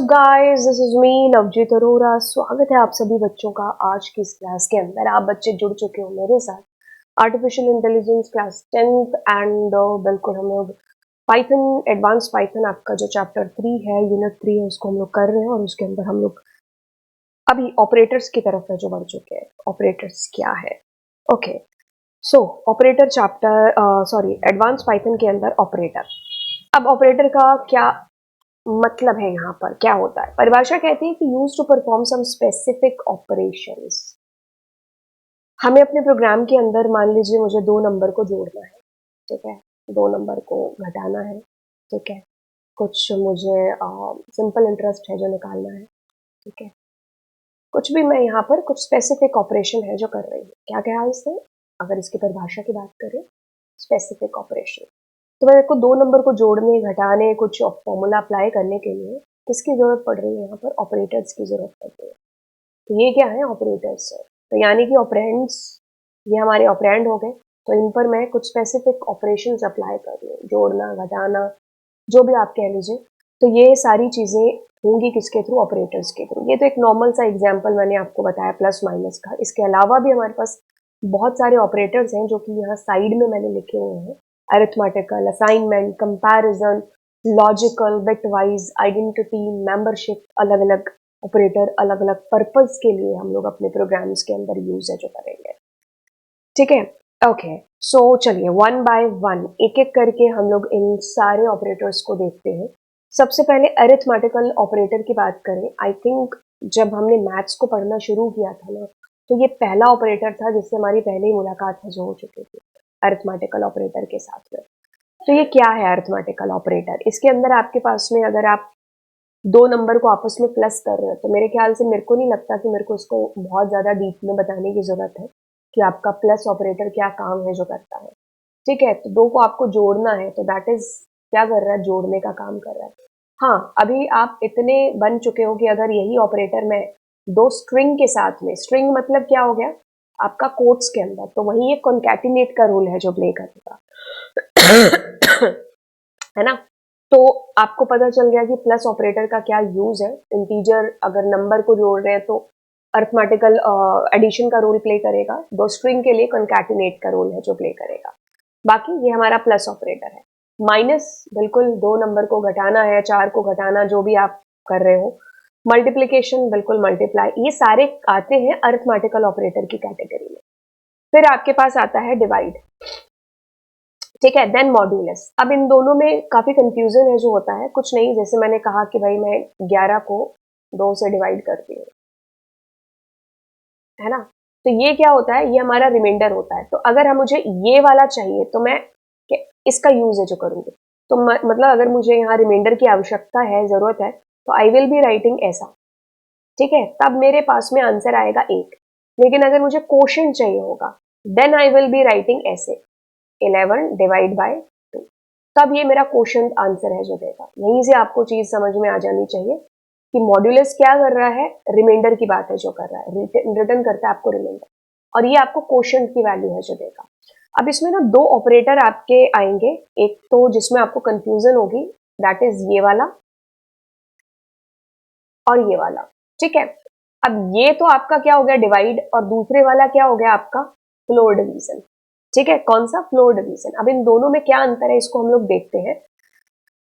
Guys, this is me Navjeet Arora. स्वागत है आप सभी बच्चों का आज की इस क्लास के अंदर। आप बच्चे जुड़ चुके हो मेरे साथ artificial intelligence class 10th and बिल्कुल हम लोग पाइथन एडवांस पाइथन आपका जो चैप्टर 3 है, यूनिट 3 है, उसको हम लोग कर रहे हैं और उसके अंदर हम लोग अभी ऑपरेटर्स की तरफ है जो बढ़ चुके हैं। ऑपरेटर्स क्या है? Okay, so operator chapter sorry advance Python के अंदर ऑपरेटर। अब ऑपरेटर का क्या मतलब है, यहाँ पर क्या होता है? परिभाषा कहती है कि use to perform some specific operations. हमें अपने प्रोग्राम के अंदर मान लीजिए मुझे 2 नंबर को जोड़ना है, ठीक है, 2 नंबर को घटाना है, ठीक है, कुछ मुझे सिंपल इंटरेस्ट है जो निकालना है, ठीक है, कुछ भी मैं यहाँ पर कुछ स्पेसिफिक ऑपरेशन है जो कर रही हूँ। क्या कहा इसने? अगर इसकी परिभाषा की बात करें, स्पेसिफिक ऑपरेशन, तो मेरे को 2 नंबर को जोड़ने, घटाने, कुछ फॉर्मूला अप्लाई करने के लिए किसकी जरूरत पड़ रही है? यहाँ पर ऑपरेटर्स की जरूरत पड़ रही है। तो ये क्या है? ऑपरेटर्स है। तो यानी कि ऑपरेंड्स, ये हमारे ऑपरेंड हो गए। तो इन पर मैं कुछ स्पेसिफिक ऑपरेशंस अप्लाई कर रही हूँ, जोड़ना, घटाना, जो भी आप कह लीजिए। तो ये सारी चीजें होंगी किसके थ्रू? ऑपरेटर्स के थ्रू। ये तो एक नॉर्मल सा एग्जाम्पल मैंने आपको बताया प्लस माइनस का। इसके अलावा भी हमारे पास बहुत सारे ऑपरेटर्स हैं जो कि यहाँ साइड में मैंने लिखे हुए हैं। Arithmetical, assignment, comparison, logical, bit wise, identity, membership, अलग अलग ऑपरेटर अलग अलग पर्पज के लिए हम लोग अपने प्रोग्राम्स के अंदर यूज है जो करेंगे, ठीक है। ओके, सो चलिए वन बाय वन एक एक करके हम लोग इन सारे ऑपरेटर्स को देखते हैं। सबसे पहले अरिथमेटिकल ऑपरेटर की बात करें, आई थिंक जब हमने मैथ्स को पढ़ना शुरू किया था ना, तो ये पहला ऑपरेटर था जिससे हमारी पहली मुलाकात है जो हो चुकी थी अरिथमेटिकल ऑपरेटर के साथ में। तो ये क्या है अरिथमेटिकल ऑपरेटर? इसके अंदर आपके पास में अगर आप 2 नंबर को आपस में प्लस कर रहे हो, तो मेरे ख्याल से मेरे को नहीं लगता कि मेरे को उसको बहुत ज्यादा डीप में बताने की जरूरत है कि आपका प्लस ऑपरेटर क्या काम है जो करता है, ठीक है। तो 2 को आपको जोड़ना है, तो दैट इज क्या कर रहा है? जोड़ने का काम कर रहा है। हाँ, अभी आप इतने बन चुके हो कि अगर यही ऑपरेटर मैं 2 स्ट्रिंग के साथ में, स्ट्रिंग मतलब क्या हो गया आपका कोट्स के अंदर, तो वही एक कॉन्कैटिनेट का रूल है जो प्ले करेगा है ना। तो आपको पता चल गया कि प्लस ऑपरेटर का क्या यूज है। इंटीजर अगर नंबर को जोड़ रहे हैं तो अरिथमेटिकल एडिशन का रोल प्ले करेगा, 2 स्ट्रिंग के लिए कॉन्कैटिनेट का रोल है जो प्ले करेगा। बाकी ये हमारा प्लस ऑपरेटर है। माइनस बिल्कुल 2 नंबर को घटाना है, 4 को घटाना, जो भी आप कर रहे हो। मल्टीप्लीकेशन बिल्कुल मल्टीप्लाई, ये सारे आते हैं अरिथमेटिकल ऑपरेटर की कैटेगरी में। फिर आपके पास आता है डिवाइड, ठीक है, देन मॉड्यूलस। अब इन दोनों में काफी कंफ्यूजन है जो होता है, कुछ नहीं, जैसे मैंने कहा कि भाई मैं 11 को 2 से डिवाइड करती हूँ, है ना। तो ये क्या होता है? ये हमारा रिमाइंडर होता है। तो अगर हम मुझे ये वाला चाहिए तो मैं इसका यूज है जो करूंगी। तो मतलब अगर मुझे यहाँ रिमाइंडर की आवश्यकता है, जरूरत है, तो आई विल बी राइटिंग ऐसा, ठीक है, तब मेरे पास में आंसर आएगा 1। लेकिन अगर मुझे क्वोशंट चाहिए होगा, then I will be writing ऐसे 11 डिवाइड बाय 2, तब ये मेरा क्वोशंट आंसर है जो देगा। यहीं से आपको चीज समझ में आ जानी चाहिए कि मॉड्यूलस क्या कर रहा है, रिमाइंडर की बात है जो कर रहा है, रिटर्न करता है आपको रिमाइंडर, और ये आपको क्वोशंट की वैल्यू है जो देगा। अब इसमें ना 2 ऑपरेटर आपके आएंगे, एक तो जिसमें आपको कंफ्यूजन होगी, दैट इज ये वाला और ये वाला, ठीक है। अब ये तो आपका क्या हो गया? डिवाइड। और दूसरे वाला क्या हो गया आपका? फ्लोर डिवीजन, ठीक है। कौन सा? Floor division. अब इन दोनों में क्या अंतर है इसको हम लोग देखते हैं।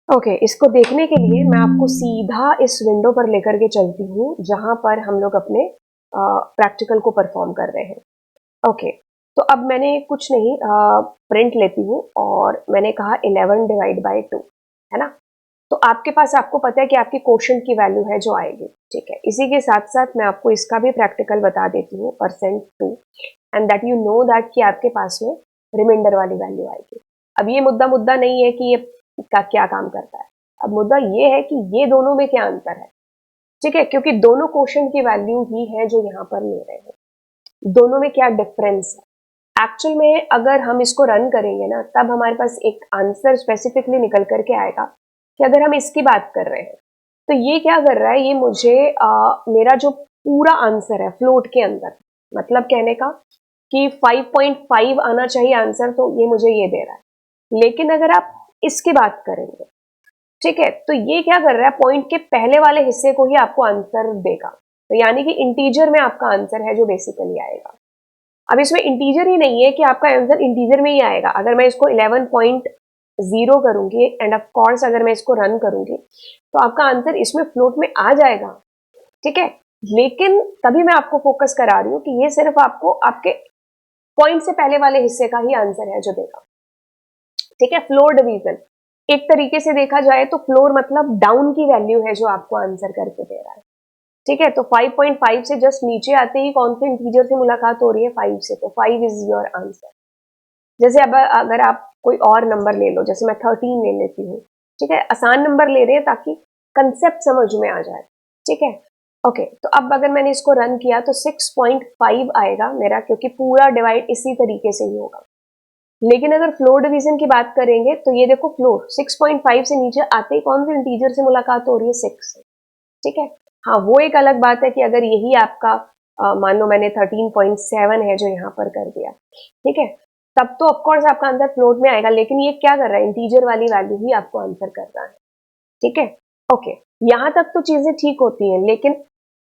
ओके, इसको देखने के लिए मैं आपको सीधा इस विंडो पर लेकर के चलती हूँ जहां पर हम लोग अपने प्रैक्टिकल को परफॉर्म कर रहे हैं। ओके, तो अब मैंने कुछ नहीं, प्रिंट लेती हूँ और मैंने कहा 11 डिवाइड बाई 2, है ना। तो आपके पास, आपको पता है कि आपकी क्वोशंट की वैल्यू है जो आएगी, ठीक है। इसी के साथ साथ मैं आपको इसका भी प्रैक्टिकल बता देती हूँ, %2, and that you know that कि आपके पास में रिमाइंडर वाली वैल्यू आएगी। अब ये मुद्दा मुद्दा नहीं है कि ये का क्या काम करता है, अब मुद्दा ये है कि ये दोनों में क्या अंतर है, ठीक है, क्योंकि दोनों क्वोशंट की वैल्यू ही है जो यहाँ पर ले रहे हैं। दोनों में क्या डिफरेंस है एक्चुअल में? अगर हम इसको रन करेंगे ना, तब हमारे पास एक आंसर स्पेसिफिकली निकल करके आएगा कि अगर हम इसकी बात कर रहे हैं तो ये क्या कर रहा है, ये मुझे मेरा जो पूरा आंसर है फ्लोट के अंदर, मतलब कहने का कि 5.5 आना चाहिए आंसर, तो ये मुझे ये दे रहा है। लेकिन अगर आप इसकी बात करेंगे ठीक है, तो ये क्या कर रहा है, पॉइंट के पहले वाले हिस्से को ही आपको आंसर देगा, तो यानी कि इंटीजर में आपका आंसर है जो बेसिकली आएगा। अब इसमें इंटीजर ही नहीं है कि आपका आंसर इंटीजर में ही आएगा। अगर मैं इसको 11.0 करूंगी एंड ऑफ कोर्स अगर मैं इसको रन करूंगी तो आपका आंसर इसमें फ्लोट में आ जाएगा, ठीक है। लेकिन तभी मैं आपको फोकस करा रही हूँ कि ये सिर्फ आपको आपके पॉइंट से पहले वाले हिस्से का ही आंसर है जो देगा, ठीक है। फ्लोर डिवीजन एक तरीके से देखा जाए तो फ्लोर मतलब डाउन की वैल्यू है जो आपको आंसर करके दे रहा है, ठीक है। तो 5.5 से जस्ट नीचे आते ही कौन से इंटीजर से मुलाकात हो रही है, 5 से, तो 5 इज योर आंसर। जैसे अब अगर आप कोई और नंबर ले लो, जैसे मैं 13 ले लेती हूँ, ठीक है, आसान नंबर ले रहे हैं ताकि कंसेप्ट समझ में आ जाए, ठीक है। ओके, तो अब अगर मैंने इसको रन किया तो 6.5 आएगा मेरा, क्योंकि पूरा डिवाइड इसी तरीके से ही होगा। लेकिन अगर फ्लोर डिवीजन की बात करेंगे तो ये देखो, फ्लोर 6.5 से नीचे आते ही कौन से इंटीजर से मुलाकात हो रही है, 6 से, ठीक है। हाँ, वो एक अलग बात है कि अगर यही आपका मान लो मैंने 13.7 है जो यहाँ पर कर दिया, ठीक है, तब तो ऑफकोर्स आपका आंसर फ्लोट में आएगा, लेकिन ये क्या कर रहा है, इंटीजर वाली वैल्यू ही आपको आंसर करना है, ठीक है। ओके, यहाँ तक तो चीजें ठीक होती हैं, लेकिन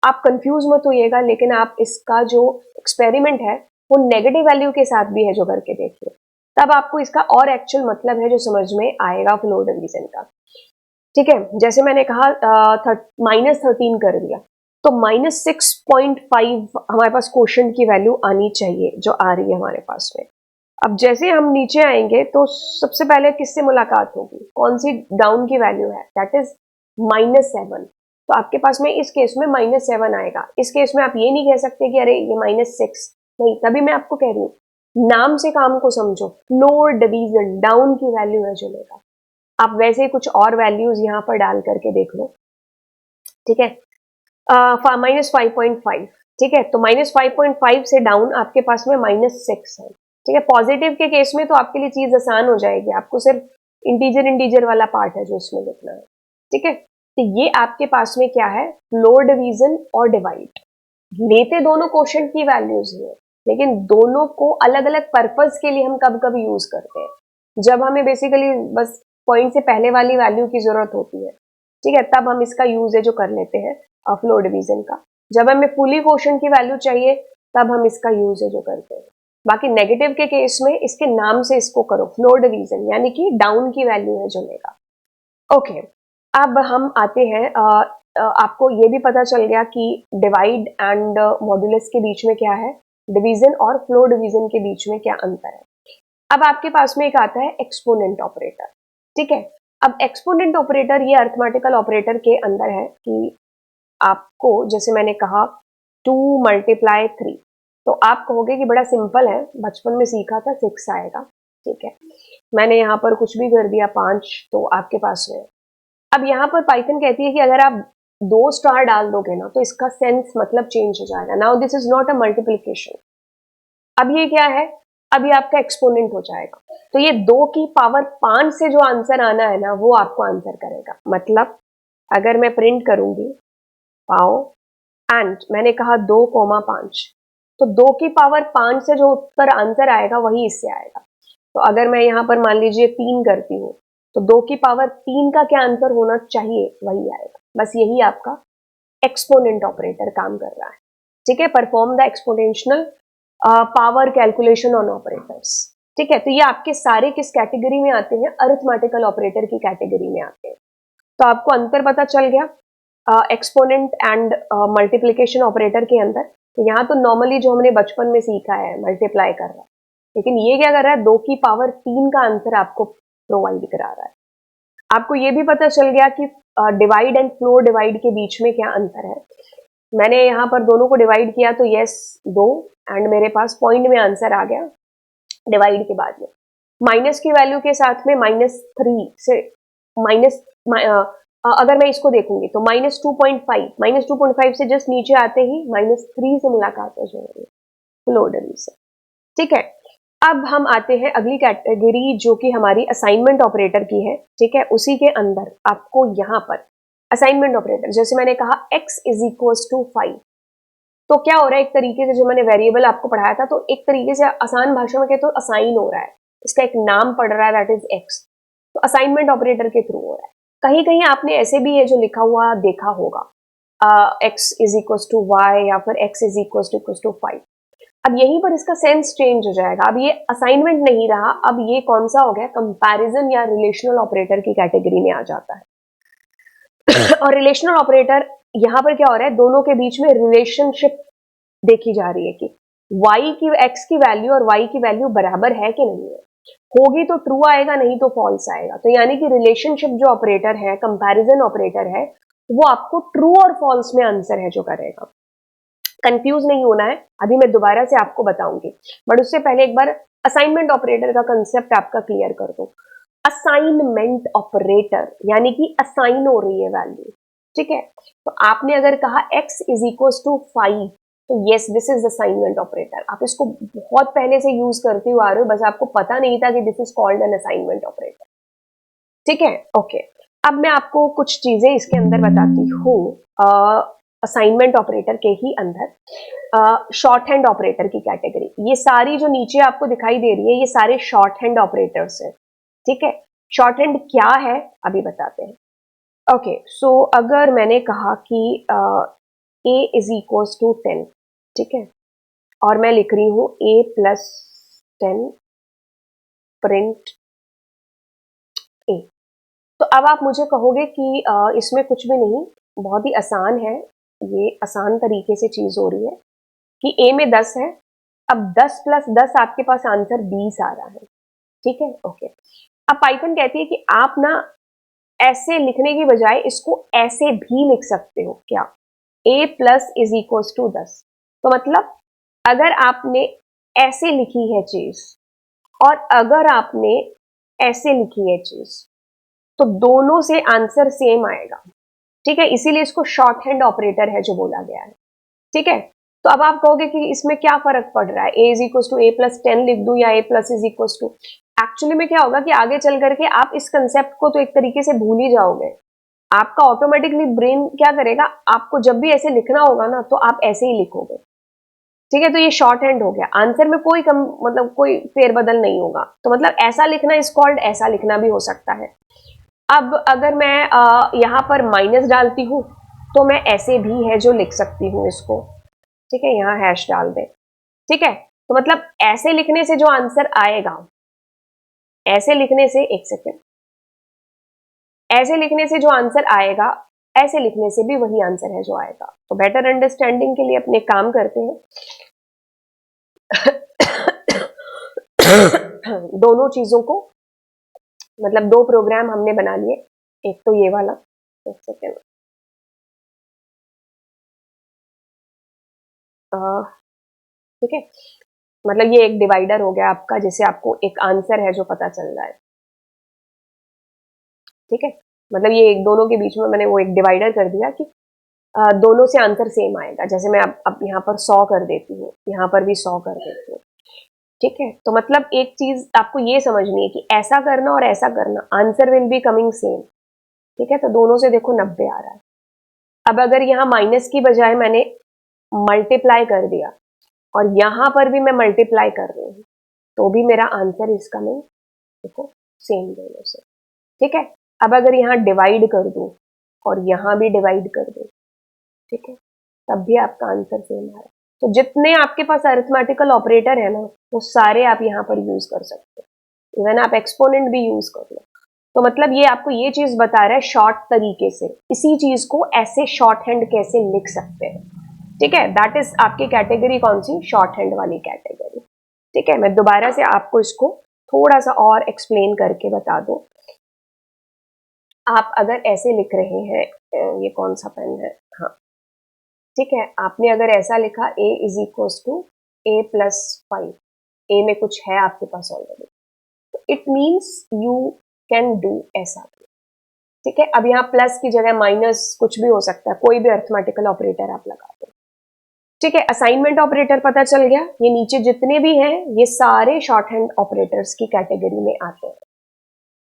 आप कंफ्यूज मत होइएगा। लेकिन आप इसका जो एक्सपेरिमेंट है वो नेगेटिव वैल्यू के साथ भी है जो करके देखिए, तब आपको इसका और एक्चुअल मतलब है जो समझ में आएगा फ्लोर डिवीजन का, ठीक है। जैसे मैंने कहा -13 कर दिया, तो -6.5 हमारे पास क्वोशंट की वैल्यू आनी चाहिए जो आ रही है हमारे पास में। अब जैसे हम नीचे आएंगे तो सबसे पहले किससे मुलाकात होगी, कौन सी डाउन की वैल्यू है, दैट इज -7। तो आपके पास में इस केस में -7 आएगा। इस केस में आप ये नहीं कह सकते कि अरे ये -6, नहीं, तभी मैं आपको कह रही हूँ नाम से काम को समझो, फ्लोर डिवीजन डाउन की वैल्यू है जो लेगा। आप वैसे ही कुछ और वैल्यूज यहाँ पर डाल करके देख लो, ठीक है। -5.5, ठीक है, तो -5.5 से डाउन आपके पास में -6 है, ठीक है। पॉजिटिव के केस में तो आपके लिए चीज आसान हो जाएगी, आपको सिर्फ इंटीजर इंटीजर वाला पार्ट है जो इसमें लिखना है, ठीक है। तो ये आपके पास में क्या है, फ्लोर डिवीजन और डिवाइड, लेते दोनों क्वोशंट की वैल्यूज ही है, लेकिन दोनों को अलग अलग पर्पज के लिए हम कब कब यूज करते हैं, जब हमें बेसिकली बस पॉइंट से पहले वाली वैल्यू की जरूरत होती है, ठीक है, तब हम इसका यूज है जो कर लेते हैं फ्लोर डिवीजन का। जब हमें फुली क्वोशंट की वैल्यू चाहिए तब हम इसका यूज है जो करते हैं। बाकी नेगेटिव के केस में इसके नाम से इसको करो, फ्लोर डिवीजन, यानी कि डाउन की वैल्यू है जो लेगा। ओके, अब हम आते हैं आपको ये भी पता चल गया कि डिवाइड एंड मॉड्यूलस के बीच में क्या है, डिवीजन और फ्लोर डिवीजन के बीच में क्या अंतर है। अब आपके पास में एक आता है एक्सपोनेंट ऑपरेटर, ठीक है। अब एक्सपोनेंट ऑपरेटर ये अरिथमेटिकल ऑपरेटर के अंदर है कि आपको, जैसे मैंने कहा 2 × 3, तो आप कहोगे कि बड़ा सिंपल है, बचपन में सीखा था, 6 आएगा, ठीक है। मैंने यहाँ पर कुछ भी कर दिया 5, तो आपके पास में। अब यहाँ पर पाइथन कहती है कि अगर आप 2 स्टार डाल दोगे ना तो इसका सेंस मतलब चेंज हो जाएगा। Now this is not a multiplication, अब ये क्या है, अब ये आपका एक्सपोनेंट हो जाएगा। तो ये 2 की पावर 5 से जो आंसर आना है ना वो आपको आंसर करेगा। मतलब अगर मैं प्रिंट करूंगी पाओ एंड मैंने कहा 2,5, तो 2 की पावर 5 से जो उत्तर आंसर आएगा वही इससे आएगा। तो अगर मैं यहाँ पर मान लीजिए 3 करती हूँ तो 2 की पावर 3 का क्या आंसर होना चाहिए वही आएगा। बस यही आपका एक्सपोनेंट ऑपरेटर काम कर रहा है, ठीक है। Perform the exponential power calculation on operators, ठीक है। तो ये आपके सारे किस कैटेगरी में आते हैं, अरिथमेटिकल ऑपरेटर की कैटेगरी में आते हैं। तो आपको अंतर पता चल गया एक्सपोनेंट एंड मल्टीप्लिकेशन ऑपरेटर के अंदर। तो यहाँ तो नॉर्मली जो हमने बचपन में सीखा है मल्टीप्लाई कर रहा है, लेकिन ये क्या कर रहा है, 2 की पावर 3 का आंसर आपको प्रोवाइड करा रहा है। आपको ये भी पता चल गया कि डिवाइड एंड फ्लोर डिवाइड के बीच में क्या अंतर है। मैंने यहाँ पर दोनों को डिवाइड किया तो यस 2, एंड मेरे पास पॉइंट में आंसर आ गया डिवाइड के बाद में। माइनस की वैल्यू के साथ में -3 से माइनस अगर मैं इसको देखूंगी तो -2.5 से जस्ट नीचे आते ही -3 से मुलाकात हो जाएगी फ्लोर डिवीजन से, ठीक है। अब हम आते हैं अगली कैटेगरी जो कि हमारी असाइनमेंट ऑपरेटर की है, ठीक है। उसी के अंदर आपको यहाँ पर असाइनमेंट ऑपरेटर, जैसे मैंने कहा x = 5, तो क्या हो रहा है, एक तरीके से जो मैंने वेरिएबल आपको पढ़ाया था तो एक तरीके से आसान भाषा में कहे तो असाइन हो रहा है, इसका एक नाम पड़ रहा है दैट इज x, तो असाइनमेंट ऑपरेटर के थ्रू हो रहा है। कहीं कहीं आपने ऐसे भी है जो लिखा हुआ देखा होगा, x is equal to Y या फिर x इज इक्वल टू 5। अब यहीं पर इसका सेंस चेंज हो जाएगा, अब ये असाइनमेंट नहीं रहा, अब ये कौन सा हो गया, कंपैरिजन या रिलेशनल ऑपरेटर की कैटेगरी में आ जाता है। और रिलेशनल ऑपरेटर यहाँ पर क्या हो रहा है, दोनों के बीच में रिलेशनशिप देखी जा रही है कि y की x की वैल्यू और y की वैल्यू बराबर है कि नहीं है, होगी तो ट्रू आएगा, नहीं तो फॉल्स आएगा। तो यानी कि रिलेशनशिप जो ऑपरेटर है, कंपैरिजन ऑपरेटर है, वो आपको ट्रू और फॉल्स में आंसर है जो करेगा। कंफ्यूज नहीं होना है, अभी मैं दोबारा से आपको बताऊंगी, बट उससे पहले एक बार असाइनमेंट ऑपरेटर का कंसेप्ट आपका क्लियर कर दो। असाइनमेंट ऑपरेटर यानी कि असाइन हो रही है वैल्यू, ठीक है। तो आपने अगर कहा x इज इक्वल टू 5, तो yes this is assignment operator. आप इसको बहुत पहले से यूज करते हुए आ रहे हो, बस आपको पता नहीं था कि this is called an assignment operator, ठीक है। ओके, अब मैं आपको कुछ चीजें इसके अंदर बताती हूँ असाइनमेंट ऑपरेटर के ही अंदर। शॉर्ट हैंड ऑपरेटर की कैटेगरी, ये सारी जो नीचे आपको दिखाई दे रही है, ये सारे शॉर्ट हैंड ऑपरेटर्स हैं, ठीक है। शॉर्ट हैंड क्या है अभी बताते हैं। ओके, सो अगर मैंने कहा कि a इज इक्वल टू 10, ठीक है, और मैं लिख रही हूं a प्लस 10 प्रिंट a, तो अब आप मुझे कहोगे कि इसमें कुछ भी नहीं, बहुत ही आसान है, ये आसान तरीके से चीज हो रही है कि a में 10 है, अब 10 प्लस 10 आपके पास आंसर 20 आ रहा है, ठीक है। ओके, अब पाइथन कहती है कि आप ना ऐसे लिखने की बजाय इसको ऐसे भी लिख सकते हो, क्या, a plus is equal to 10। तो मतलब अगर आपने ऐसे लिखी है चीज और अगर आपने ऐसे लिखी है चीज, तो दोनों से आंसर सेम आएगा, ठीक है। इसीलिए इसको शॉर्ट हैंड ऑपरेटर है जो बोला गया है, ठीक है। तो अब आप कहोगे कि इसमें क्या फर्क पड़ रहा है, a is equal to a plus 10 लिख दूं या a plus is equal to. Actually में क्या होगा कि आगे चल करके आप इस कंसेप्ट को तो एक तरीके से भूल ही जाओगे, आपका ऑटोमेटिकली ब्रेन क्या करेगा, आपको जब भी ऐसे लिखना होगा ना तो आप ऐसे ही लिखोगे, ठीक है। तो ये शॉर्ट हैंड हो गया, आंसर में कोई मतलब कोई फेरबदल नहीं होगा। तो मतलब ऐसा लिखना इज कॉल्ड, ऐसा लिखना भी हो सकता है। अब अगर मैं यहाँ पर माइनस डालती हूँ, तो मैं ऐसे भी है जो लिख सकती हूँ इसको, ठीक है, यहाँ हैश डाल दे, ठीक है। तो मतलब ऐसे लिखने से जो आंसर आएगा, ऐसे लिखने से, एक सेकेंड, ऐसे लिखने से जो आंसर आएगा, ऐसे लिखने से भी वही आंसर है जो आएगा। तो बेटर अंडरस्टैंडिंग के लिए अपने काम करते हैं। दोनों चीजों को, मतलब दो प्रोग्राम हमने बना लिए, एक तो ये वाला, एक सेकेंड, ठीक है, मतलब ये एक डिवाइडर हो गया आपका, जिससे आपको एक आंसर है जो पता चल रहा है, ठीक है। मतलब ये एक दोनों के बीच में मैंने वो एक डिवाइडर कर दिया कि दोनों से आंसर सेम आएगा। जैसे मैं अब यहाँ पर 100 कर देती हूँ, यहाँ पर भी 100 कर देती हूँ, ठीक है। तो मतलब एक चीज आपको ये समझनी है कि ऐसा करना और ऐसा करना, answer will be coming same, ठीक है। तो दोनों से देखो 90 आ रहा है। अब अगर यहाँ माइनस की बजाय मैंने मल्टीप्लाई कर दिया और यहाँ पर भी मैं मल्टीप्लाई कर रही हूँ, तो भी मेरा आंसर इज कमिंग, देखो, सेम दोनों से, ठीक है। अब अगर यहाँ डिवाइड कर दूं और यहाँ भी डिवाइड कर दूं, ठीक है, तब भी आपका आंसर सेम आ रहा है। तो जितने आपके पास अरिथमेटिकल ऑपरेटर है ना, वो सारे आप यहाँ पर यूज कर सकते हो, इवन आप एक्सपोनेंट भी यूज कर लो। तो मतलब ये आपको ये चीज बता रहा है शॉर्ट तरीके से, इसी चीज को ऐसे शॉर्ट हैंड कैसे लिख सकते हैं, ठीक है। दैट इज आपकी कैटेगरी कौन सी, शॉर्ट हैंड वाली कैटेगरी, ठीक है। मैं दोबारा से आपको इसको थोड़ा सा और एक्सप्लेन करके बता दूं। आप अगर ऐसे लिख रहे हैं, ये कौन सा पेन है, हाँ, ठीक है, आपने अगर ऐसा लिखा a is equal to a plus 5, a में कुछ है आपके पास ऑलरेडी, तो it means you can do ऐसा, ठीक है। अब यहाँ प्लस की जगह माइनस कुछ भी हो सकता है, कोई भी अरिथमेटिकल ऑपरेटर आप लगा दो, ठीक है। असाइनमेंट ऑपरेटर पता चल गया, ये नीचे जितने भी हैं ये सारे शॉर्ट हैंड ऑपरेटर्स की कैटेगरी में आते हैं।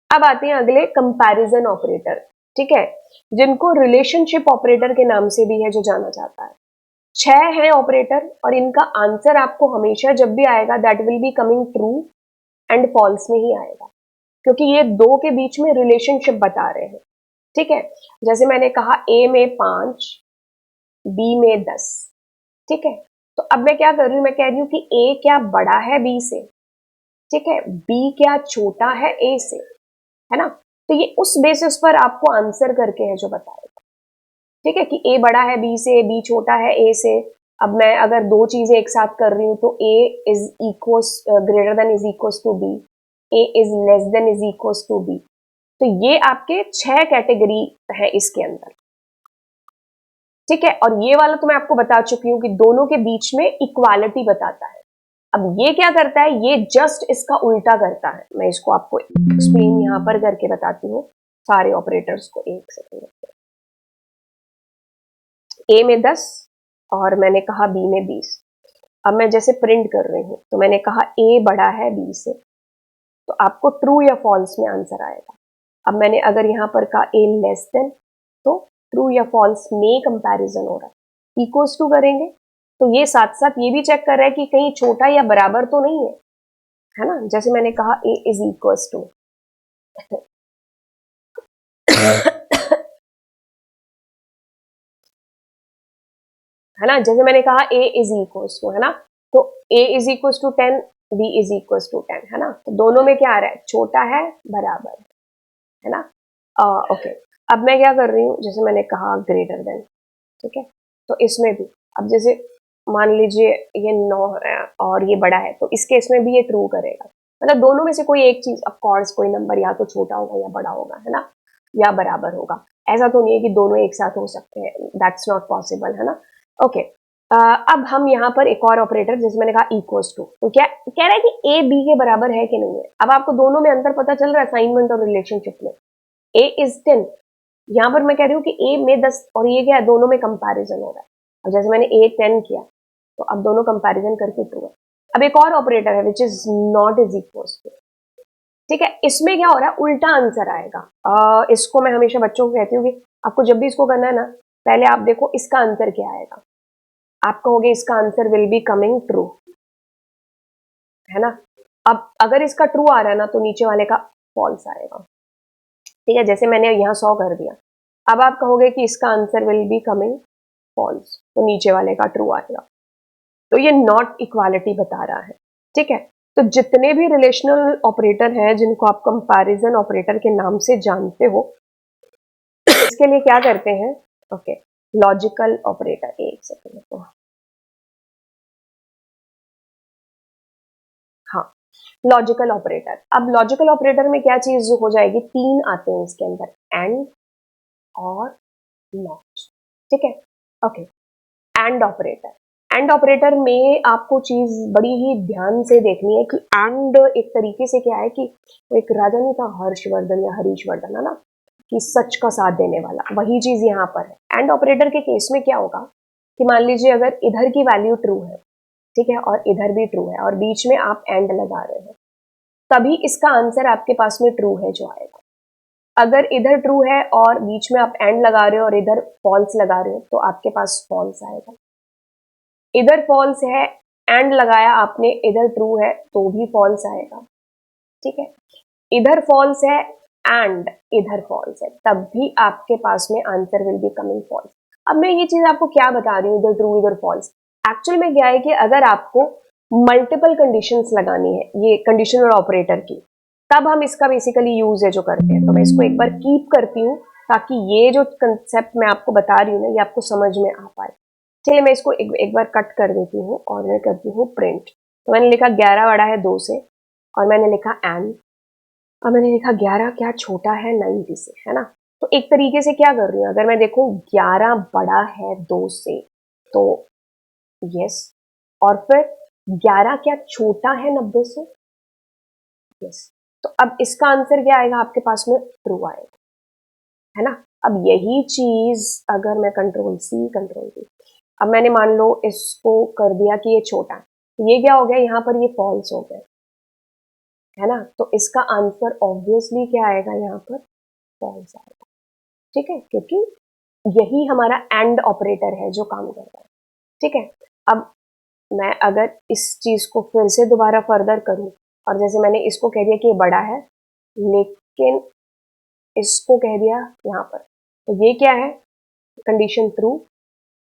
अब आते हैं अगले, कंपैरिजन ऑपरेटर, ठीक है, जिनको रिलेशनशिप ऑपरेटर के नाम से भी है जो जाना जाता है। 6 है ऑपरेटर और इनका आंसर आपको हमेशा जब भी आएगा that will be coming true and false में ही आएगा, क्योंकि ये दो के बीच में रिलेशनशिप बता रहे हैं। ठीक है, जैसे मैंने कहा A में 5, B में 10, ठीक है। तो अब मैं क्या कर रही हूँ, मैं कह रही हूँ कि A क्या बड़ा है B से, ठीक है, B क्या छोटा है A से, है ना। तो ये उस बेसिस पर आपको आंसर करके है जो बताएगा, ठीक है, कि A बड़ा है B से, B छोटा है A से। अब मैं अगर दो चीजें एक साथ कर रही हूँ तो A is equals greater than is equals to B, A is less than is equals to B। तो ये आपके 6 कैटेगरी है इसके अंदर, ठीक है। और ये वाला तो मैं आपको बता चुकी हूँ कि दोनों के बीच में इक्वालिटी बताता है। अब ये क्या करता है, ये जस्ट इसका उल्टा करता है। मैं इसको आपको एक्सप्लेन यहां पर करके बताती हूँ सारे ऑपरेटर्स को। एक सेकंड, ए में 10 और मैंने कहा बी में 20। अब मैं जैसे प्रिंट कर रही हूँ तो मैंने कहा ए बड़ा है बी से, तो आपको ट्रू या फॉल्स में आंसर आएगा। अब मैंने अगर यहाँ पर कहा ए लेस देन, तो ट्रू या फॉल्स में कंपैरिजन हो रहा है। इक्वल्स टू करेंगे तो ये साथ साथ ये भी चेक कर रहा है कि कहीं छोटा या बराबर तो नहीं है ना। जैसे मैंने कहा ए इज इक्वल्स टू है ना, जैसे मैंने कहा ए इज इक्वल्स टू, है ना, तो A is equals to 10, B is equals to 10, है ना। तो दोनों में क्या आ रहा है, छोटा है बराबर है ना। ओके, अब मैं क्या कर रही हूँ, जैसे मैंने कहा ग्रेटर देन, ठीक है। तो इसमें भी अब जैसे मान लीजिए ये 9 है और ये बड़ा है, तो इस केस में भी ये ट्रू करेगा। मतलब दोनों में से कोई एक चीज, ऑफ कोर्स कोई नंबर या तो छोटा होगा या बड़ा होगा, है ना, या बराबर होगा। ऐसा तो नहीं है कि दोनों एक साथ हो सकते हैं, दैट्स नॉट पॉसिबल, है ना। ओके, अब हम यहाँ पर एक और ऑपरेटर, जैसे मैंने कहा इक्वल्स टू, तो क्या कह रहा है कि ए बी के बराबर है कि नहीं है। अब आपको दोनों में अंतर पता चल रहा है असाइनमेंट और रिलेशनशिप में। ए इज 10, यहाँ पर मैं कह रही हूँ कि ए में 10 और ये क्या है, दोनों में कंपैरिजन हो रहा है। अब जैसे मैंने ए 10 किया तो अब दोनों कंपैरिजन करके ट्रू है। अब एक और ऑपरेटर है which is not is equals to, ठीक है। इसमें क्या हो रहा है, उल्टा आंसर आएगा। इसको मैं हमेशा बच्चों को कहती हूँ कि आपको जब भी इसको करना है ना, पहले आप देखो इसका आंसर क्या आएगा। आप कहोगे इसका answer will be coming true, है ना। अब अगर इसका ट्रू आ रहा है ना तो नीचे वाले का फॉल्स आएगा, ठीक है। जैसे मैंने यहाँ 100 कर दिया, अब आप कहोगे कि इसका answer will be coming false, तो नीचे वाले का ट्रू आएगा। तो ये नॉट इक्वालिटी बता रहा है, ठीक है। तो जितने भी रिलेशनल ऑपरेटर हैं जिनको आप कंपैरिजन ऑपरेटर के नाम से जानते हो, इसके लिए क्या करते हैं, ओके, लॉजिकल ऑपरेटर। एक सेकंड, तो हाँ, लॉजिकल ऑपरेटर। अब लॉजिकल ऑपरेटर में क्या चीज हो जाएगी, तीन आते हैं इसके अंदर, एंड और नॉट, ठीक है। Okay, and operator. And operator में आपको चीज बड़ी ही ध्यान से देखनी है कि एंड एक तरीके से क्या है कि वो एक राजा नहीं था, हर्षवर्धन या हरीशवर्धन, है ना, कि सच का साथ देने वाला, वही चीज यहाँ पर है। एंड ऑपरेटर के केस में क्या होगा कि मान लीजिए अगर इधर की वैल्यू ट्रू है, ठीक है, और इधर भी ट्रू है और बीच में आप एंड लगा रहे हो, तभी इसका आंसर आपके पास में ट्रू है जो आएगा। अगर इधर ट्रू है और बीच में आप एंड लगा रहे हो और इधर फॉल्स लगा रहे हो तो आपके पास फॉल्स आएगा। इधर फॉल्स है, एंड लगाया आपने, इधर ट्रू है तो भी फॉल्स आएगा, ठीक है। इधर फॉल्स है एंड इधर फॉल्स है, तब भी आपके पास में answer will be coming false. अब मैं ये चीज आपको क्या बता रही हूँ, इधर ट्रू इधर फॉल्स, एक्चुअल में क्या है कि अगर आपको मल्टीपल कंडीशंस लगानी है ये कंडीशनल ऑपरेटर की, तब हम इसका बेसिकली यूज है जो करते हैं। तो मैं इसको एक बार कीप करती हूँ ताकि ये जो कंसेप्ट मैं आपको बता रही हूँ ना, ये आपको समझ में आ पाए। चलिए मैं इसको एक बार कट कर देती हूँ और मैं करती हूँ प्रिंट। तो मैंने लिखा 11 बड़ा है 2 से, और मैंने लिखा एंड, और मैंने लिखा 11 क्या छोटा है 90 से, है ना। तो एक तरीके से क्या कर रही हूँ, अगर मैं देखूँ 11 बड़ा है 2 से, तो यस, और फिर 11 क्या छोटा है 90 से, यस। तो अब इसका आंसर क्या आएगा आपके पास में, ट्रू आएगा, है ना। अब यही चीज अगर मैं कंट्रोल सी कंट्रोल वी, अब मैंने मान लो इसको कर दिया कि ये छोटा है, ये क्या हो गया, यहाँ पर ये फॉल्स हो गया, है ना। तो इसका आंसर ऑब्वियसली क्या आएगा, यहाँ पर फॉल्स आएगा, ठीक है, क्योंकि यही हमारा एंड ऑपरेटर है जो काम कर रहा है, ठीक है। अब मैं अगर इस चीज को फिर से दोबारा फर्दर करूं, और जैसे मैंने इसको कह दिया कि ये बड़ा है, लेकिन इसको कह दिया यहाँ पर, तो ये क्या है, कंडीशन ट्रू,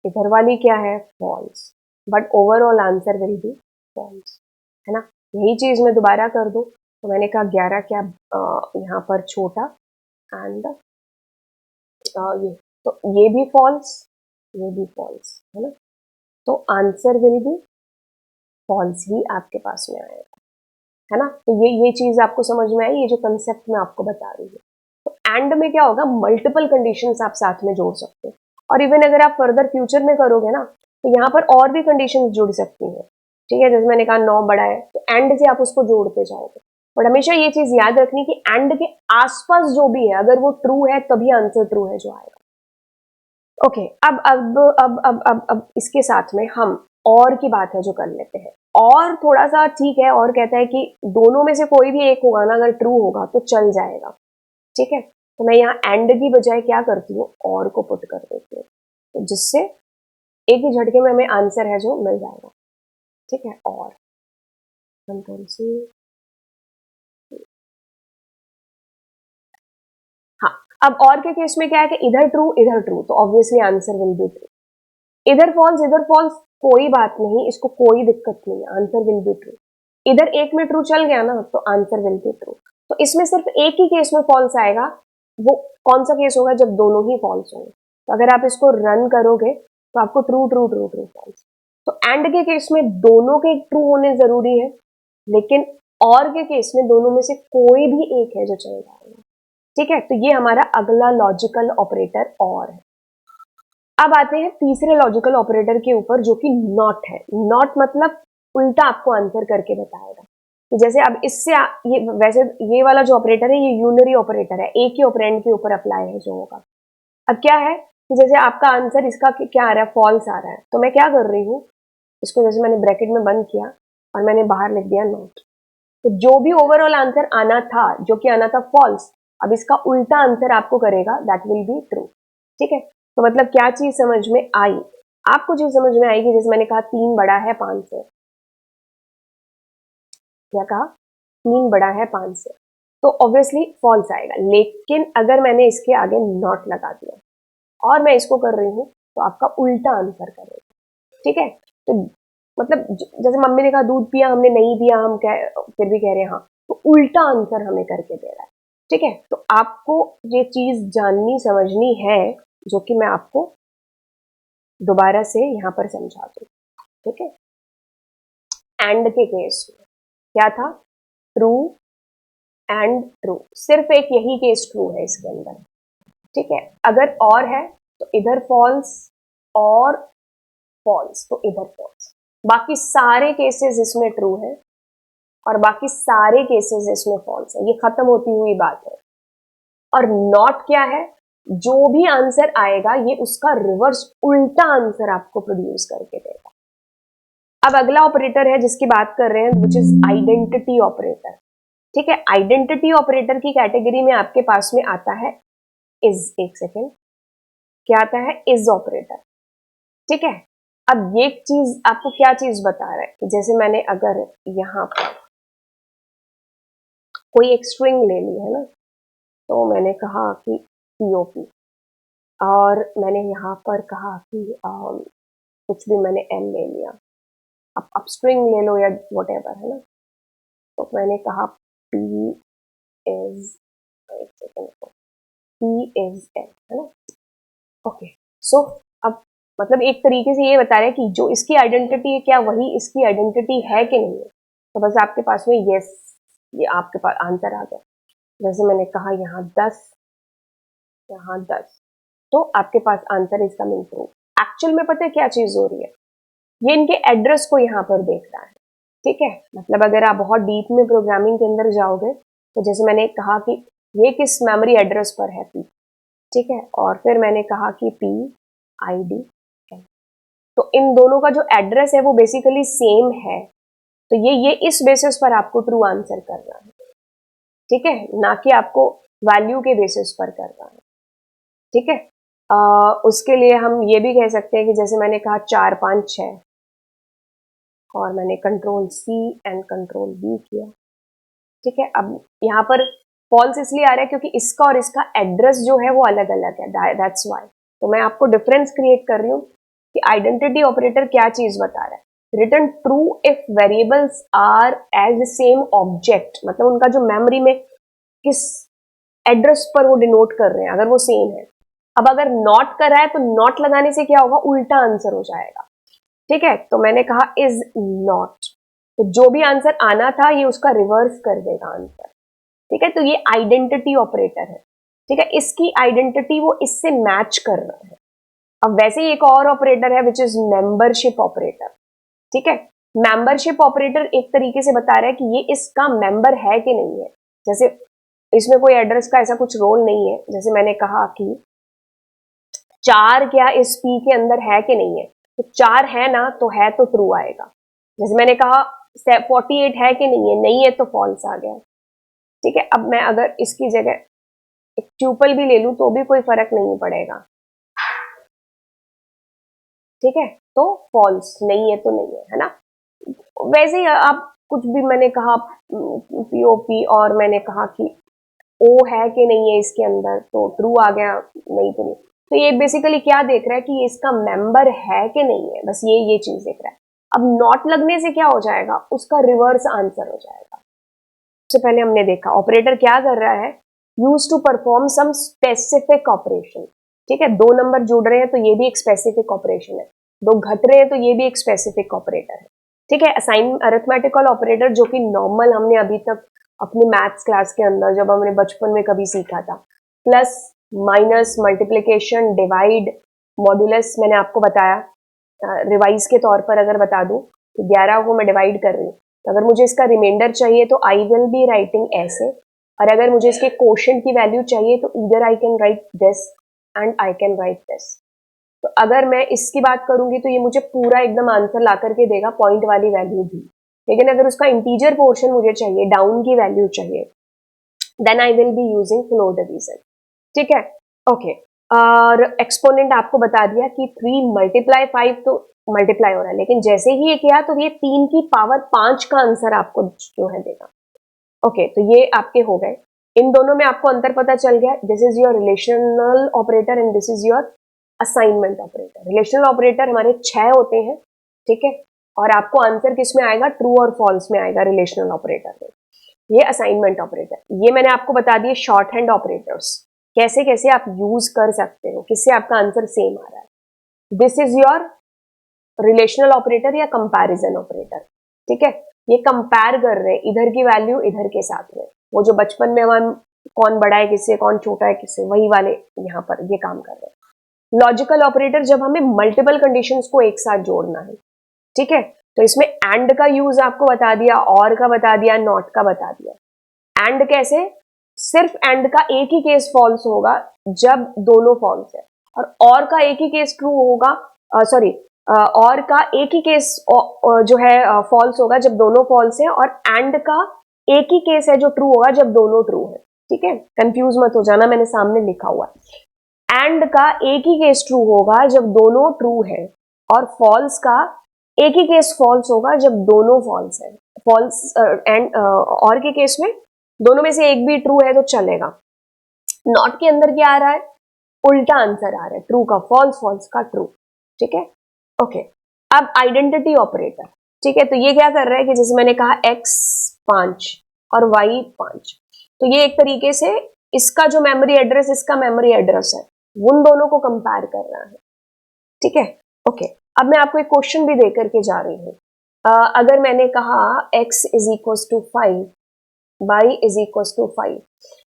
इधर वाली क्या है, false, but overall answer will be false, है ना। यही चीज मैं दोबारा कर दूं, तो मैंने कहा 11 क्या यहाँ पर छोटा, एंड ये, तो ये भी फॉल्स, ये भी फॉल्स, है ना, तो आंसर विल बी फॉल्स ही आपके पास में आएगा, है ना। तो ये चीज आपको समझ में आई, ये जो कंसेप्ट मैं आपको बता रही हूँ। तो एंड में क्या होगा, मल्टीपल कंडीशंस आप साथ में जोड़ सकते हो, और इवन अगर आप फर्दर फ्यूचर में करोगे ना, तो यहाँ पर और भी कंडीशंस जुड़ सकती हैं, ठीक है। जैसे मैंने कहा 9 बड़ा है, तो एंड से आप उसको जोड़ते जाओगे, बट हमेशा ये चीज याद रखनी कि एंड के आसपास जो भी है, अगर वो ट्रू है तभी आंसर ट्रू है जो आएगा। ओके, अब इसके साथ में हम और की बात है जो कर लेते हैं, और थोड़ा सा ठीक है, और कहता है कि दोनों में से कोई भी एक होगा ना, अगर ट्रू होगा तो चल जाएगा, ठीक है। तो मैं यहाँ एंड की बजाय क्या करती हूँ, और को पुट कर देती हूँ, तो जिससे एक ही झटके में हमें आंसर है जो मिल जाएगा, ठीक है। और कंट्रोल सी, हाँ, अब और के केस में क्या है कि इधर ट्रू, तो obviously answer will be true, इधर फॉल्स, कोई बात नहीं, इसको कोई दिक्कत नहीं है, आंसर विल बी ट्रू। इधर एक में ट्रू चल गया ना, तो आंसर विल बी ट्रू। तो इसमें सिर्फ एक ही केस में फॉल्स आएगा, वो कौन सा केस होगा, जब दोनों ही फॉल्स होंगे। तो अगर आप इसको रन करोगे तो आपको true true true true false, तो एंड के केस में दोनों के ट्रू होने जरूरी है, लेकिन और के केस में दोनों में से कोई भी एक है जो चल जाएगा, ठीक है। तो ये हमारा अगला लॉजिकल ऑपरेटर और है। अब आते हैं तीसरे लॉजिकल ऑपरेटर के ऊपर, जो कि नॉट है। नॉट मतलब उल्टा आपको आंसर करके बताएगा। तो जैसे अब इससे ये वैसे ये वाला जो ऑपरेटर है, ये यूनरी ऑपरेटर है, एक ही ऑपरेंड के ऊपर अप्लाई है जो होगा। अब क्या है कि जैसे आपका आंसर इसका क्या आ रहा है, फॉल्स आ रहा है, तो मैं क्या कर रही हूँ, इसको जैसे मैंने ब्रैकेट में बंद किया और मैंने बाहर लिख दिया नॉट, तो जो भी ओवरऑल आंसर आना था, जो कि आना था फॉल्स, अब इसका उल्टा आंसर आपको करेगा, दैट विल बी ट्रू, ठीक है। तो मतलब क्या चीज समझ में आई, आपको चीज समझ में आएगी, जैसे मैंने कहा 3 बड़ा है 5 से, क्या कहा, 3 बड़ा है 5 से, तो ऑब्वियसली फॉल्स आएगा। लेकिन अगर मैंने इसके आगे नॉट लगा दिया और मैं इसको कर रही हूँ, तो आपका उल्टा आंसर करेगा, ठीक है। तो मतलब जैसे मम्मी ने कहा दूध पिया, हमने नहीं पिया, हम फिर भी कह रहे हैं हाँ, तो उल्टा आंसर हमें करके दे रहा है, ठीक है। तो आपको ये चीज जाननी समझनी है, जो कि मैं आपको दोबारा से यहां पर समझा दूं, ठीक है। एंड के केस में क्या था, ट्रू एंड ट्रू, सिर्फ एक यही केस ट्रू है इसके अंदर, ठीक है। अगर और है तो इधर फॉल्स, और फॉल्स तो इधर फॉल्स, बाकी सारे केसेस इसमें ट्रू है और बाकी सारे केसेस इसमें फॉल्स है, ये खत्म होती हुई बात है। और नॉट क्या है, जो भी आंसर आएगा ये उसका रिवर्स उल्टा आंसर आपको प्रोड्यूस करके देगा। अब अगला ऑपरेटर है जिसकी बात कर रहे हैं, विच इज आइडेंटिटी ऑपरेटर, ठीक है। आइडेंटिटी ऑपरेटर की कैटेगरी में आपके पास में आता है इज, एक सेकेंड, क्या आता है, इज ऑपरेटर, ठीक है। अब ये चीज आपको क्या चीज बता रहा है कि जैसे मैंने अगर यहां पर कोई एक स्ट्रिंग ले ली है ना, तो मैंने कहा कि पीओपी, और मैंने यहाँ पर कहा कि कुछ भी मैंने एल ले लिया, अब स्ट्रिंग ले लो या वट एवर, है ना। तो मैंने कहा पी इज, एक सेकेंड, पी इज एल, है ना। ओके, सो अब मतलब एक तरीके से ये बता रहा है कि जो इसकी आइडेंटिटी है, क्या वही इसकी आइडेंटिटी है कि नहीं है। तो बस आपके पास में यस, ये आपके पास आंसर आ गया। जैसे मैंने कहा यहाँ 10, यहाँ 10, तो आपके पास answer is coming true. Actual में पता है क्या चीज हो रही है, ये इनके एड्रेस को यहाँ पर देख रहा है, ठीक है। मतलब अगर आप बहुत डीप में प्रोग्रामिंग के अंदर जाओगे, तो जैसे मैंने कहा कि ये किस मेमोरी एड्रेस पर है पी, ठीक है, और फिर मैंने कहा कि पी आई डी एल, तो इन दोनों का जो एड्रेस है वो बेसिकली सेम है, तो ये इस बेसिस पर आपको ट्रू आंसर करना है, ठीक है, ना कि आपको वैल्यू के बेसिस पर करना है, ठीक है। उसके लिए हम ये भी कह सकते हैं कि जैसे मैंने कहा 4 5 6, और मैंने control C and control B किया, ठीक है। अब यहाँ पर फॉल्स इसलिए आ रहा है क्योंकि इसका और इसका एड्रेस जो है वो अलग अलग है, दैट्स वाई। तो मैं आपको डिफरेंस क्रिएट कर रही हूँ कि आइडेंटिटी ऑपरेटर क्या चीज बता रहा है। Return true if variables are as the same object, मतलब उनका जो मेमोरी में किस एड्रेस पर वो डिनोट कर रहे हैं अगर वो सेम है। अब अगर नॉट कर रहा है तो नॉट लगाने से क्या होगा, उल्टा आंसर हो जाएगा। ठीक है, तो मैंने कहा इज नॉट, तो जो भी आंसर आना था ये उसका रिवर्स कर देगा आंसर। ठीक है, तो ये आइडेंटिटी ऑपरेटर है। ठीक है, इसकी आइडेंटिटी वो इससे मैच कर रहा है। अब वैसे ही एक और ऑपरेटर है विच इज मेंबरशिप ऑपरेटर। ठीक है, मेंबरशिप ऑपरेटर एक तरीके से बता रहा है कि ये इसका मेंबर है कि नहीं है। जैसे इसमें कोई एड्रेस का ऐसा कुछ रोल नहीं है, जैसे मैंने कहा कि 4 क्या इस पी के अंदर है कि नहीं है, तो 4 है ना, तो है तो ट्रू आएगा। जैसे मैंने कहा 48 है कि नहीं है तो फॉल्स आ गया। ठीक है, अब मैं अगर इसकी जगह एक ट्यूपल भी ले लूं तो भी कोई फर्क नहीं पड़ेगा। ठीक है, तो फॉल्स, नहीं है तो नहीं है ना। वैसे ही आप कुछ भी, मैंने कहा पीओपी और मैंने कहा कि ओ है कि नहीं है इसके अंदर, तो ट्रू आ गया, नहीं तो नहीं। तो ये बेसिकली क्या देख रहा है कि ये इसका मेंबर है कि नहीं है, बस ये चीज देख रहा है। अब नॉट लगने से क्या हो जाएगा, उसका रिवर्स आंसर हो जाएगा। सबसे पहले हमने देखा ऑपरेटर क्या कर रहा है, use to perform some specific operation. ठीक है, 2 नंबर जुड़ रहे हैं तो ये भी एक स्पेसिफिक ऑपरेशन है, 2 घट रहे हैं तो ये भी एक स्पेसिफिक ऑपरेटर है। ठीक है, असाइन अरिथमेटिकल ऑपरेटर जो कि नॉर्मल हमने अभी तक अपनी मैथ्स क्लास के अंदर जब हमने बचपन में कभी सीखा था, plus minus multiplication divide modulus, मैंने आपको बताया रिवाइज के तौर पर अगर बता दूं तो 11 को मैं डिवाइड कर रही हूँ, तो अगर मुझे इसका रिमाइंडर चाहिए तो आई विल बी राइटिंग ऐसे, और अगर मुझे इसके कोशेंट की वैल्यू चाहिए तो इधर I can write this and I can write this. तो अगर मैं इसकी बात करूंगी तो ये मुझे पूरा एकदम आंसर ला करके देगा, पॉइंट वाली वैल्यू भी। लेकिन अगर उसका इंटीजर पोर्शन मुझे चाहिए, डाउन की वैल्यू चाहिए, then I will be using float division. ठीक है, ओके। और एक्सपोनेंट आपको बता दिया कि 3 मल्टीप्लाई 5 तो मल्टीप्लाई हो रहा है, लेकिन जैसे ही ये किया तो ये 3 की पावर 5 का आंसर आपको जो है देगा। ओके, तो ये आपके हो गए। इन दोनों में आपको अंतर पता चल गया, this is your relational operator and this is your assignment operator. Relational operator हमारे 6 होते हैं। ठीक है, और आपको आंसर किस में आएगा, ट्रू और फॉल्स में आएगा रिलेशनल ऑपरेटर में। ये असाइनमेंट ऑपरेटर, ये मैंने आपको बता दिए शॉर्ट हैंड ऑपरेटर्स, कैसे कैसे आप यूज कर सकते हो, किससे आपका आंसर सेम आ रहा है। This is your relational operator या कंपैरिजन ऑपरेटर। ठीक है, ये कंपेयर कर रहे हैं इधर की वैल्यू इधर के साथ में, वो जो बचपन में हम कौन बड़ा है किससे, कौन छोटा है किससे, वही वाले यहाँ पर ये काम कर रहे हैं। लॉजिकल ऑपरेटर जब हमें मल्टीपल कंडीशंस को एक साथ जोड़ना है। ठीक है, तो इसमें एंड का यूज आपको बता दिया, और का बता दिया, नॉट का बता दिया। एंड कैसे, सिर्फ एंड का एक ही केस फॉल्स होगा जब दोनों फॉल्स है, और का एक ही केस ट्रू होगा, सॉरी और का एक ही केस जो है फॉल्स होगा जब दोनों फॉल्स है, और एंड का एक ही केस है जो ट्रू होगा जब दोनों ट्रू है। ठीक है, कंफ्यूज मत हो जाना, मैंने सामने लिखा हुआ है। एंड का एक ही केस ट्रू होगा जब दोनों ट्रू है, और फॉल्स का एक ही केस फॉल्स होगा जब दोनों फॉल्स है। फॉल्स एंड और के केस में दोनों में से एक भी ट्रू है तो चलेगा। नॉट के अंदर क्या आ रहा है, उल्टा आंसर आ रहा है, ट्रू का फॉल्स, फॉल्स का ट्रू। ठीक है, ओके। अब आइडेंटिटी ऑपरेटर, ठीक है, तो ये क्या कर रहा है कि जैसे मैंने कहा x 5 और y 5, तो ये एक तरीके से इसका जो मेमोरी एड्रेस इसका मेमोरी एड्रेस है, उन दोनों को कंपेयर कर रहा है। ठीक है, ओके। अब मैं आपको एक क्वेश्चन भी दे करके जा रही हूँ। अगर मैंने कहा x is equal to 5, y is equal to 5,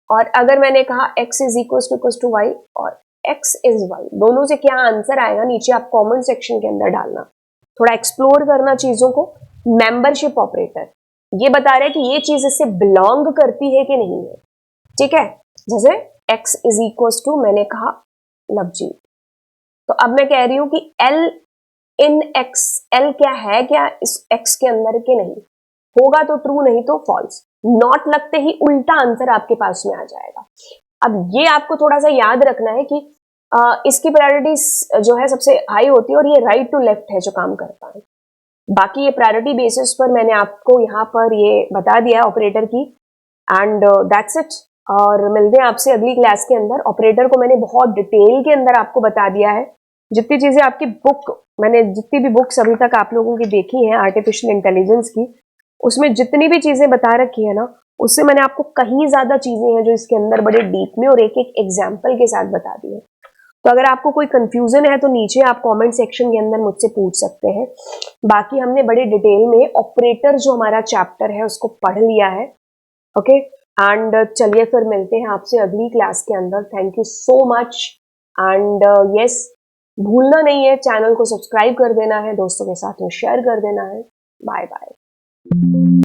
और अगर मैंने कहा x is equal to y और x इज y, दोनों से क्या आंसर आएगा नीचे आप कमेंट सेक्शन के अंदर डालना, थोड़ा एक्सप्लोर करना चीजों को। मेंबरशिप ऑपरेटर ये बता रहा है कि ये चीज इससे बिलोंग करती है कि नहीं है। ठीक है, जैसे x इज इक्वल टू मैंने कहा लवजी, तो अब मैं कह रही हूं कि L इन x, L क्या है क्या इस x के अंदर के नहीं, होगा तो ट्रू नहीं तो फॉल्स। नॉट लगते ही उल्टा आंसर आपके पास में आ जाएगा। अब ये आपको थोड़ा सा याद रखना है कि इसकी प्रायोरिटी जो है सबसे हाई होती है, और ये राइट टू लेफ्ट है जो काम करता है। बाकी ये प्रायोरिटी बेसिस पर मैंने आपको यहाँ पर ये बता दिया है ऑपरेटर की, एंड दैट्स इट। और मिलते हैं आपसे अगली क्लास के अंदर। ऑपरेटर को मैंने बहुत डिटेल के अंदर आपको बता दिया है। जितनी चीजें आपकी बुक, मैंने जितनी भी बुक्स अभी तक आप लोगों की देखी हैं आर्टिफिशियल इंटेलिजेंस की, उसमें जितनी भी चीजें बता रखी है ना, उससे मैंने आपको कहीं ज्यादा चीजें हैं जो इसके अंदर बड़े डीप में और एक एक एग्जाम्पल के साथ बता दी है। तो अगर आपको कोई कंफ्यूजन है तो नीचे आप कमेंट सेक्शन के अंदर मुझसे पूछ सकते हैं। बाकी हमने बड़े डिटेल में ऑपरेटर जो हमारा चैप्टर है उसको पढ़ लिया है। ओके, एंड चलिए फिर मिलते हैं आपसे अगली क्लास के अंदर। Thank you so much. And yes, भूलना नहीं है, चैनल को सब्सक्राइब कर देना है, दोस्तों के साथ में शेयर कर देना है। Bye bye.